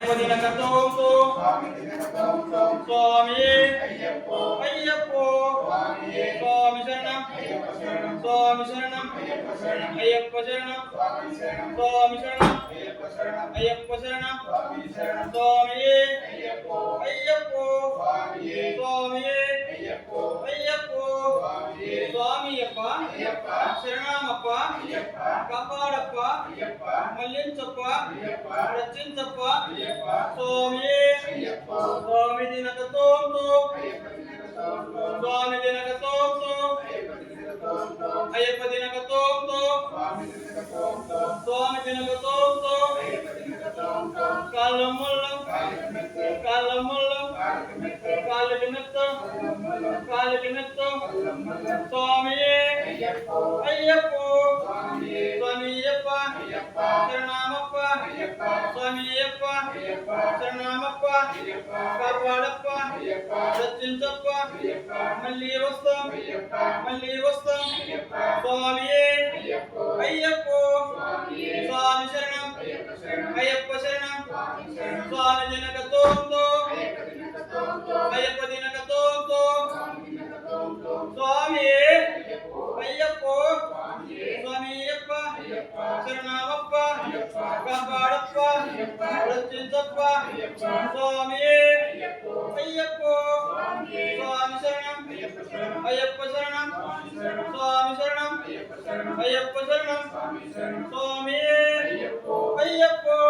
ದಿನಕತೋಂತು ಸ್ವಾಮಿ ಅಯ್ಯಪ್ಪೋ ಸ್ವಾಮಿ ಶರಣಂ ಸ್ವಾಮಿ ಶರಣಂ ಅಯ್ಯಪ್ಪ ಶರಣಂ ಸ್ವಾಮಿ ಶರಣಂ ಅಯ್ಯಪ್ಪ ಶರಣಂ ಸ್ವಾಮಿಯೇ ಅಯ್ಯಪ್ಪೋ ಸ್ವಾಮಿಯೇ ಅಯ್ಯಪ್ಪೋ ಸ್ವಾಮಿಯಪ್ಪ ಶರಣಮಪ್ಪ ಕಾಪಾಡಪ್ಪ ಮಲ್ಲಿಂಚಪ್ಪ ರಚಿಂಚಪ್ಪ ಸ್ವಾಮಿಯೇ ಸ್ವಾಮಿ ದಿನಕ ತೋಂತು ಸ್ವಾಮಿ ದಿನಕ ತೋಂತು ಅಯ್ಯಪ್ಪ ದಿನಕ ತೋಂತು ಸ್ವಾಮಿ ದಿನಕ ತೋಂತು ಕಾಲ ಮುಳ್ಳು ಕಾಲಿಗೆ ಮೆತ್ತು ಸ್ವಾಮಿಯೇ ಅಯ್ಯಪ್ಪೋ ಸ್ವಾಮಿಯಪ್ಪ ಶರಣಮಪ್ಪ ಸ್ವಾಮಿಯಪ್ಪ ಶರಣಮಪ್ಪ ಕಾಪಾಡಪ್ಪ ರಚಿಂಚಪ್ಪ ಮಲ್ಲಿ ವಸ್ತು ಸ್ವಾಮಿಯೇ ಅಯ್ಯಪ್ಪೋ ಸ್ವಾಮಿ ಶರಣಂ ಅಯ್ಯಪ್ಪ ಶರಣಂ ಸ್ವಾಮಿ ದಿನಕ ತೋಂತು ಅಯ್ಯಪ್ಪ ದಿನಕ ತೋಂತು ಸ್ವಾಮಿಯೇ ಅಯ್ಯಪ್ಪೋ ಸ್ವಾಮಿಯಪ್ಪ ಶರಣಮಪ್ಪ ಕಾಪಾಡಪ್ಪ ರಚಿಂಚಪ್ಪ ಸ್ವಾಮಿಯೇ ಅಯ್ಯಪ್ಪೋ ಸ್ವಾಮಿ ಶರಣಂ ಅಯ್ಯಪ್ಪ ಶರಣಂ ಸ್ವಾಮಿ ಶರಣಂ ಅಯ್ಯಪ್ಪ ಶರಣಂ ಸ್ವಾಮಿಯೇ ಅಯ್ಯಪ್ಪೋ